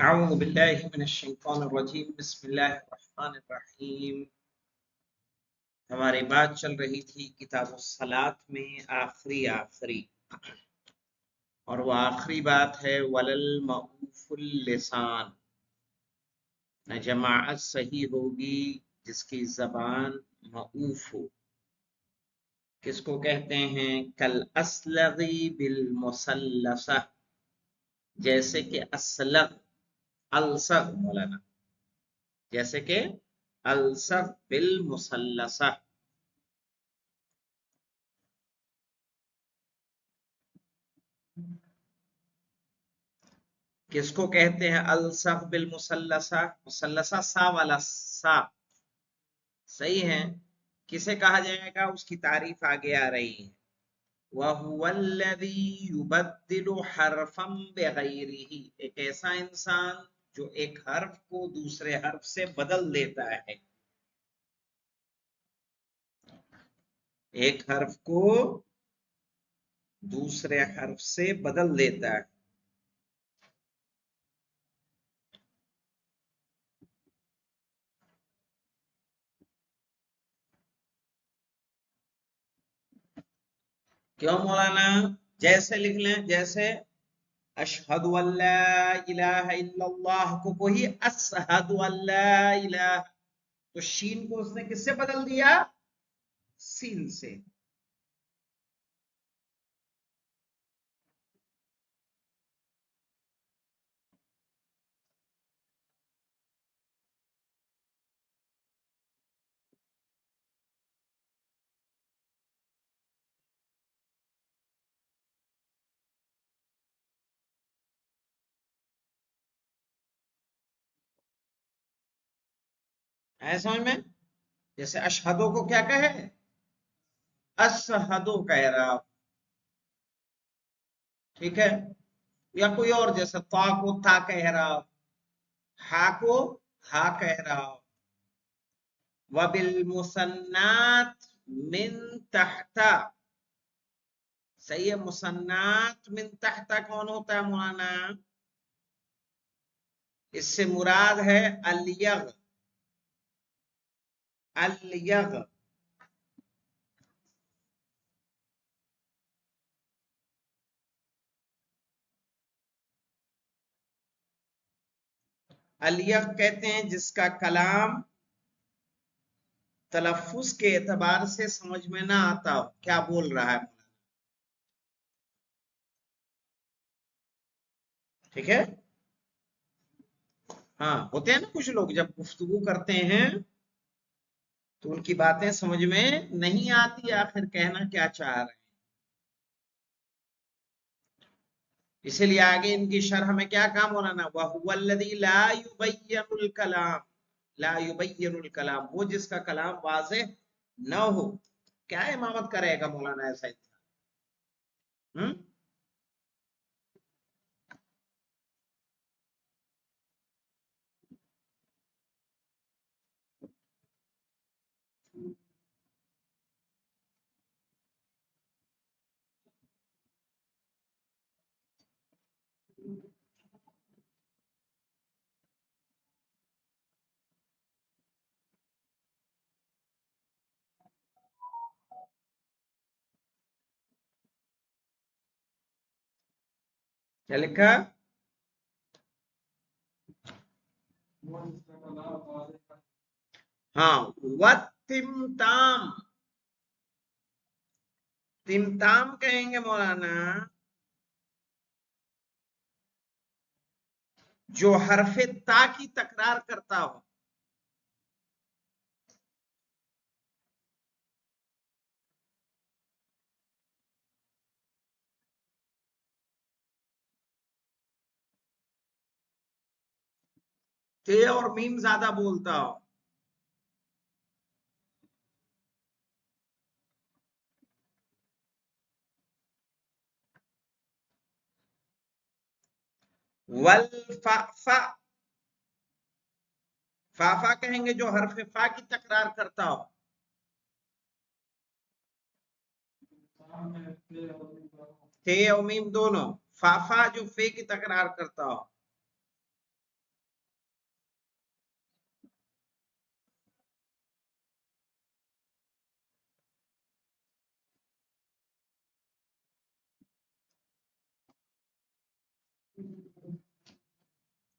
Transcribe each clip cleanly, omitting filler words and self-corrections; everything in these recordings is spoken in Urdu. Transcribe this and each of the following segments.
اعوذ باللہ من الشیطان الرجیم بسم اللہ الرحمن الرحیم۔ ہماری بات چل رہی تھی کتاب الصلاۃ میں آخری اور وہ آخری بات ہے وللمعوف اللسان، نہ جماعت صحیح ہوگی جس کی زبان معوف ہو۔ کس کو کہتے ہیں؟ کل اسلغی بالمثلثہ، جیسے کہ اسلغ، الصغ مولانا، جیسے کہ الصغ بالمثلثہ۔ کس کو کہتے ہیں الصغ بالمثلثہ؟ مثلثہ سا والا سا، صحیح ہے۔ کسے کہا جائے گا؟ اس کی تعریف آگے آ رہی ہے۔ وَهُوَ الَّذِي يُبَدِّلُ حَرْفًا بِغَيْرِهِ، ایک ایسا انسان جو ایک حرف کو دوسرے حرف سے بدل دیتا ہے، ایک حرف کو دوسرے حرف سے بدل دیتا ہے۔ کیوں مولانا؟ جیسے لکھ لیں، جیسے اشہد ان لا الہ الا اللہ کو کوئی اشہد ان لا الہ، تو شین کو اس نے کس سے بدل دیا؟ سین سے۔ ہے سمجھ میں؟ جیسے اشہدو کو کیا کہے؟ اشہدو کہہ رہا، ٹھیک ہے؟ یا کوئی اور، جیسے تا کو تا کہہ رہا، ہا کو ہا کہہ رہا۔ وبالمثنات من تحت، صحیح ہے۔ مثنات من تحت کون ہوتا ہے مولانا؟ اس سے مراد ہے الیغ، الیغ۔ الیغ کہتے ہیں جس کا کلام تلفظ کے اعتبار سے سمجھ میں نہ آتا ہو کیا بول رہا ہے، ٹھیک ہے؟ ہاں، ہوتے ہیں نا کچھ لوگ جب گفتگو کرتے ہیں تو ان کی باتیں سمجھ میں نہیں آتی، آخر کہنا کیا چاہ رہے ہیں۔ اسی لیے آگے ان کی شرح میں کیا کام ہونا نا، وَهُوَ الَّذِي لَا يُبَيِّنُ الْكَلَامِ، لا يُبَيِّنُ الْكَلَامِ، وہ جس کا کلام واضح نہ ہو۔ کیا امامت کرے گا مولانا ایسا انسان؟ کیا لکھا؟ ہاں، وَتِمْتَام، تمتام کہیں گے مولانا جو حرف تا کی تکرار کرتا ہو۔ تے اور میم زیادہ بولتا ہو۔ والفا، فافا کہیں گے جو حرف فا کی تکرار کرتا ہو۔ تے اور میم دونوں، فافا جو فے کی تکرار کرتا ہو۔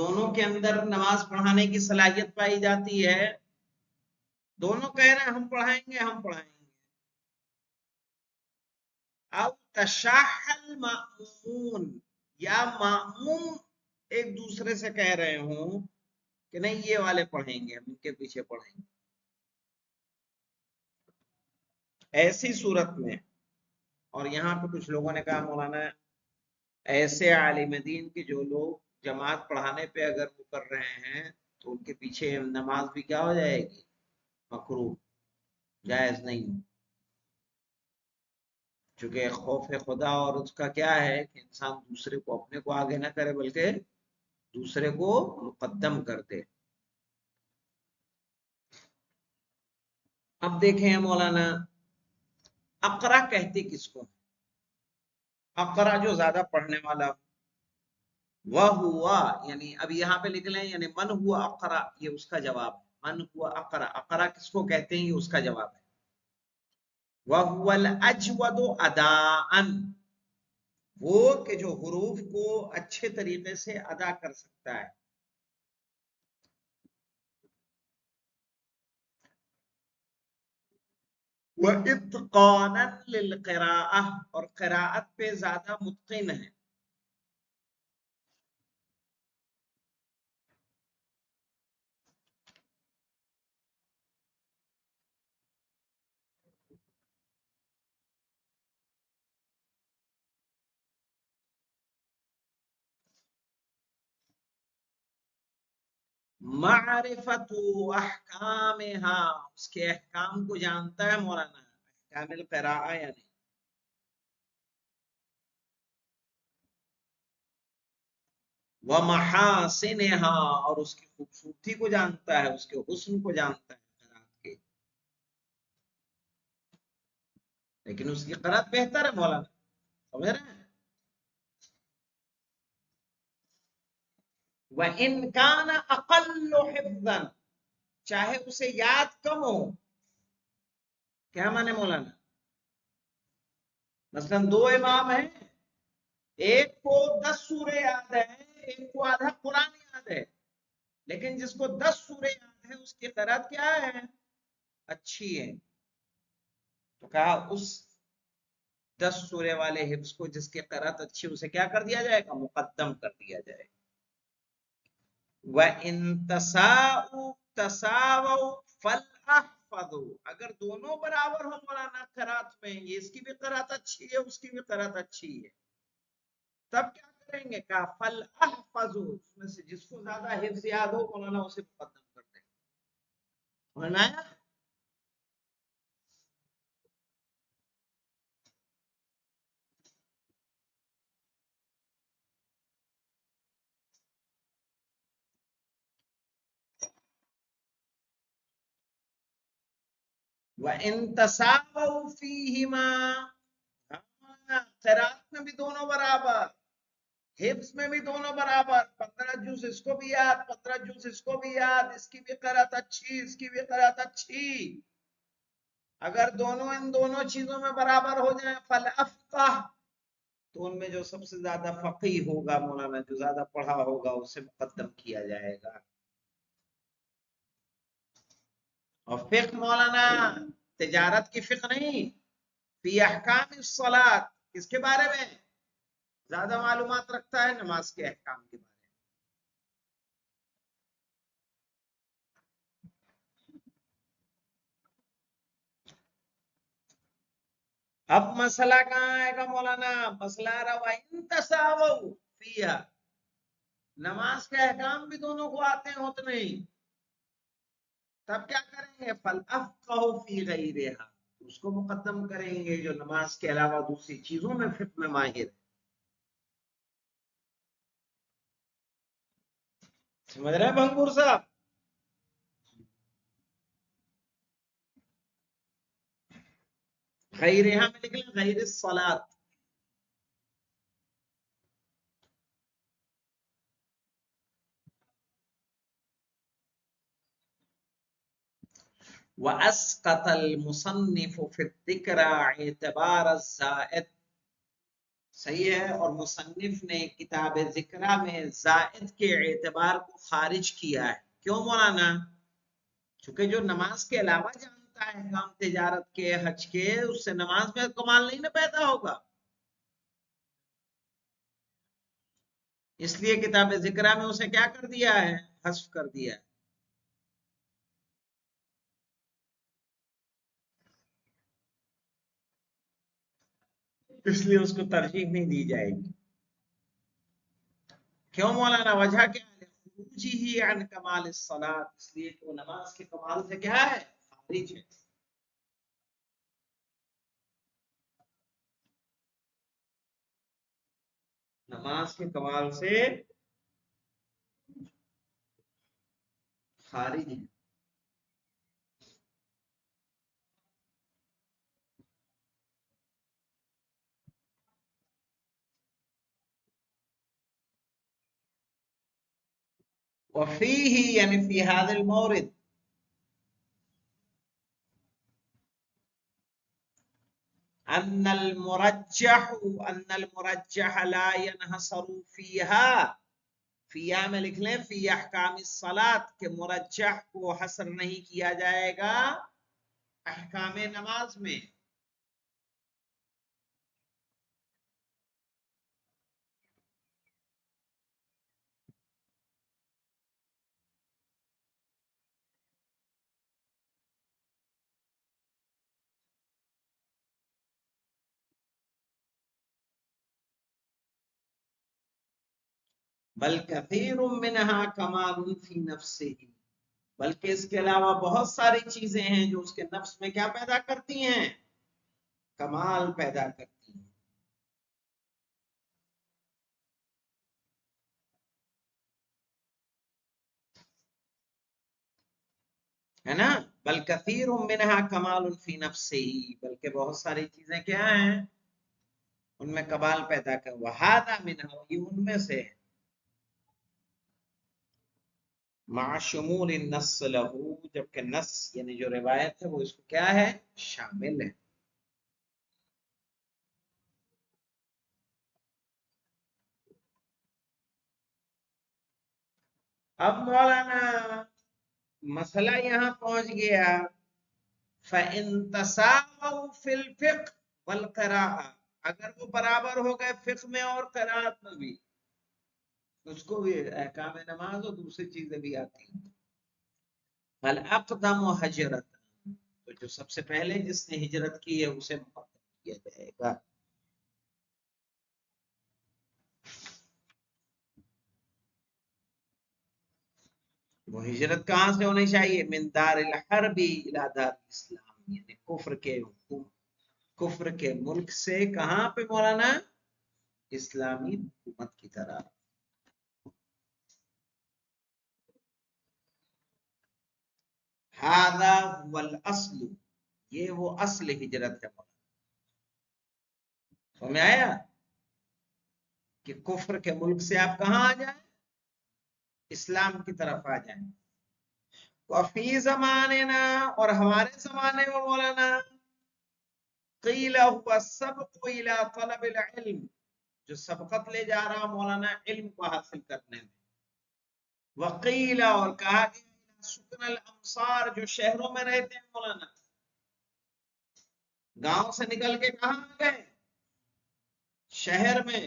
دونوں کے اندر نماز پڑھانے کی صلاحیت پائی جاتی ہے، دونوں کہہ رہے ہیں ہم پڑھائیں گے ہم پڑھائیں گے، اب تشاحل مأمون یا مأموم ایک دوسرے سے کہہ رہے ہوں کہ نہیں یہ والے پڑھیں گے ہم ان کے پیچھے پڑھیں گے، ایسی صورت میں، اور یہاں پہ کچھ لوگوں نے کہا مولانا ایسے عالم دین کے جو لوگ جماعت پڑھانے پہ اگر وہ کر رہے ہیں تو ان کے پیچھے نماز بھی کیا ہو جائے گی، مکروہ، جائز نہیں، چونکہ خوف خدا اور اس کا کیا ہے کہ انسان دوسرے کو اپنے کو آگے نہ کرے بلکہ دوسرے کو مقدم کر دے۔ اب دیکھیں مولانا اقرا کہتے کس کو، اقرا جو زیادہ پڑھنے والا، وہ ہوا یعنی اب یہاں پہ لکھ لیں یعنی من ہوا اقرا، یہ اس کا جواب ہے، من ہوا اقرا، اقرا کس کو کہتے ہیں یہ اس کا جواب ہے، وَهُوَ الْأَجْوَدُ أَدَاءً، وہ کہ جو حروف کو اچھے طریقے سے ادا کر سکتا ہے، وَإِتْقَانًا لِلْقِرَاءَةِ، اور قراءت پہ زیادہ متقن ہے، معرفت احکامها، اس کے احکام کو جانتا ہے مولانا، احکام القراءہ یعنی، ومحاسنها، اور اس کی خوبصورتی کو جانتا ہے، اس کے حسن کو جانتا ہے قرات کے، لیکن اس کی قرات بہتر ہے مولانا، سمجھ رہے ہیں، وَإِنْ كَانَ أَقَلُّ حِفْظًا، چاہے اسے یاد کم ہو، کیا مانے مولانا، مثلا دو امام ہیں، ایک کو 10 سورے یاد ہے، ایک کو آدھا قرآن یاد ہے، لیکن جس کو 10 سورے یاد ہے اس کی قرات کیا ہے، اچھی ہے، تو کہا اس 10 سورے والے حفظ کو جس کی قرات اچھی اسے کیا کر دیا جائے گا، مقدم کر دیا جائے گا، وَإِن تَسَاوَوْا فَالْأَحْفَظُوا، اگر دونوں برابر ہوں مولانا قرات میں، یہ اس کی بھی قرات اچھی ہے اس کی بھی قرات اچھی ہے، تب کیا کریں گے، کہا فَالْأَحْفَظُوا، اس میں سے جس کو زیادہ حفظ یاد ہو مولانا اسے مقدم کر دیں، سمجھ میں آیا؟ وَإِن تَسَاوَوْا فِيهِمَا، قرات میں بھی دونوں برابر، حفظ میں بھی دونوں برابر، 15 جز اس کو بھی یاد 15 جز اس کو بھی یاد، اس کی بھی قرات اچھی اس کی بھی قرات اچھی، اگر دونوں ان دونوں چیزوں میں برابر ہو جائیں فَالْأَفْقَهُ، تو ان میں جو سب سے زیادہ فقیہ ہوگا مولانا، جو زیادہ پڑھا ہوگا اسے مقدم کیا جائے گا، اور فقہ مولانا تجارت کی فقہ نہیں، فی احکام الصلاۃ، کس کے بارے میں زیادہ معلومات رکھتا ہے، نماز کے احکام کے بارے میں، اب مسئلہ کہاں آئے گا مولانا، مسئلہ رہا وَإِن تَسَاوَوْا فِيهَا، نماز کے احکام بھی دونوں کو آتے ہیں اتنے ہی، تب کیا کریں گے، فَالْأَفْقَهُ فِي غَيْرِهَا، اس کو مقدم کریں گے جو نماز کے علاوہ دوسری چیزوں میں فقہ میں ماہر ہے، سمجھ رہے ہیں بھنگور صاحب؟ غیرہا میں لکھ لیں غیر الصلاۃ، وَأَسْقَطَ الْمُصَنِّفُ فِي الذِّكْرَى اعْتِبَارَ الزَّائِد، صحیح ہے. اور مصنف نے کتاب ذکرہ میں زائد کے اعتبار کو خارج کیا ہے. کیوں مولانا؟ چونکہ جو نماز کے علاوہ جانتا ہے کام تجارت کے حج کے، اس سے نماز میں کمال نہیں نہ پیدا ہوگا. اس لیے کتاب ذکرہ میں اسے کیا کر دیا ہے؟ حذف کر دیا ہے. اس لیے اس کو ترجیح نہیں دی جائے گی. کیوں مولانا؟ وجہ کیا ہے؟ خروجی ہی عن کمال الصلاۃ، اس لیے کہ وہ نماز کے کمال سے کیا ہے؟ خارج ہے. نماز کے کمال سے خارج ہے. وفيه یعنی فی هذا المورد ان المرجح لا ينحصر فيها. فیہا میں لکھ لیں فی احکام الصلاۃ، کہ مرجح کو حصر نہیں کیا جائے گا احکام نماز میں. بل کثیر منها کمال فی نفسه، بلکہ اس کے علاوہ بہت ساری چیزیں ہیں جو اس کے نفس میں کیا پیدا کرتی ہیں؟ کمال پیدا کرتی ہیں. ہے نا؟ بل کثیر منها کمال فی نفسه، بلکہ بہت ساری چیزیں کیا ہیں؟ ان میں کمال پیدا کر. وہذا منها، یہ ان میں سے ہے. مع شمول النص له، جبکہ نص یعنی جو روایت ہے وہ اس کو کیا ہے؟ شامل ہے. اب مولانا مسئلہ یہاں پہنچ گیا. فَإِن تَسَاوَوْا فِي الْفِقْهِ وَالْقِرَاءَةِ، اگر وہ برابر ہو گئے فقہ میں اور قرات میں بھی، اس کو بھی احکام نماز اور دوسری چیزیں بھی آتی ہیں. فَالْأَقْدَمُ حَجْرَةً، تو جو سب سے پہلے جس نے ہجرت کی ہے اسے مقدم کیا جائے گا. وہ ہجرت کہاں سے ہونی چاہیے؟ من دار الحرب الى دار الاسلام، یعنی کفر کے ملک سے کہاں پہ مولانا؟ اسلامی حکومت کی طرح. هذا هو الاصل، یہ وہ اصل ہجرت ہے. سمجھ میں آیا؟ کہ کفر کے ملک سے آپ کہاں آ جائیں؟ اسلام کی طرف آ جائیں. وفی زماننا، اور ہمارے زمانے میں مولانا قیل هو السبق الى طلب العلم، جو سبقت لے جا رہا مولانا علم کو حاصل کرنے میں. وقیل، اور کہا گیا سکن الامصار، جو شہروں میں رہتے ہیں مولانا، گاؤں سے نکل کے کہاں گئے؟ شہر میں.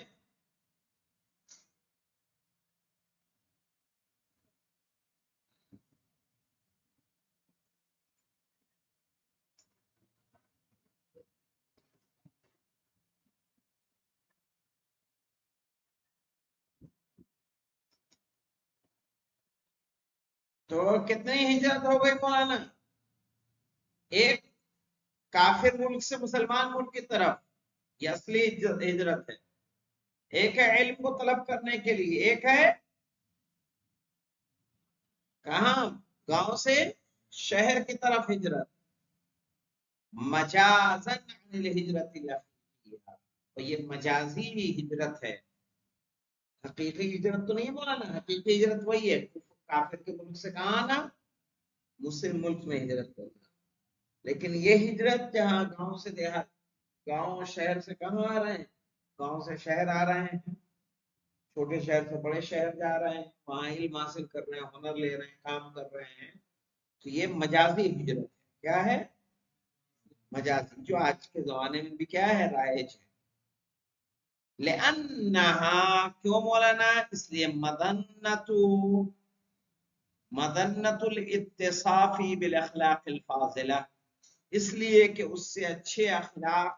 تو کتنی ہجرت ہو گئی مولانا؟ ایک کافر ملک سے مسلمان ملک کی طرف، یہ اصلی ہجرت ہے. ایک ہے علم کو طلب کرنے کے لیے، ایک ہے کہاں؟ گاؤں سے شہر کی طرف ہجرت. مجازن عن الہجرت الحقیقیہ، اور یہ مجازی ہجرت ہے، حقیقی ہجرت تو نہیں بولا نا. حقیقی ہجرت وہی ہے کافر کے ملک سے کہاں آنا؟ مسلم ملک میں ہجرت کرنا. لیکن یہ ہجرت جہاں گاؤں سے دیہات، گاؤں اور شہر سے کہاں آ رہے ہیں؟ گاؤں سے شہر آ رہے ہیں، چھوٹے شہر سے بڑے شہر جا رہے ہیں، وہاں علم حاصل کر رہے ہیں، ہنر لے رہے ہیں، کام کر رہے ہیں، تو یہ مجازی ہجرت ہے. کیا ہے؟ مجازی، جو آج کے زمانے میں بھی کیا ہے، رائج ہے. لأنہا، کیوں مولانا؟ اس لیے مدنت الاتصافی بالاخلاق الفاضلہ، اس لیے کہ اس سے اچھے اخلاق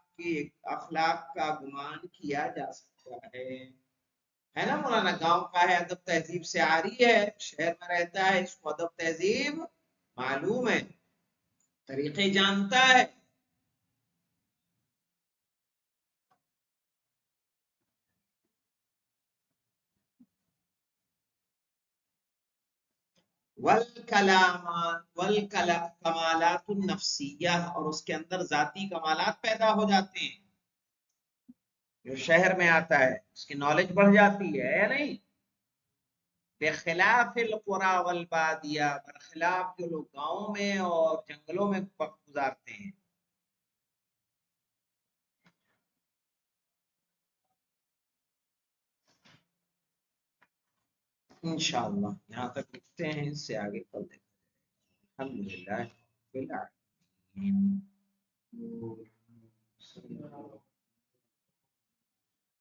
کا گمان کیا جا سکتا ہے نا مولانا. گاؤں کا ہے، ادب تہذیب سے آ رہی ہے، شہر میں رہتا ہے، اس کو ادب تہذیب معلوم ہے، طریقے جانتا ہے. کمالات النفسیہ، اور اس کے اندر ذاتی کمالات پیدا ہو جاتے ہیں. جو شہر میں آتا ہے اس کی نالج بڑھ جاتی ہے یا نہیں؟ بخلاف القرى والبادیہ، برخلاف جو لوگ گاؤں میں اور جنگلوں میں وقت گزارتے ہیں. انشاءاللہ یہاں تک لکھتے ہیں، اس سے آگے کل دیکھیں. الحمدللہ بالعالمین.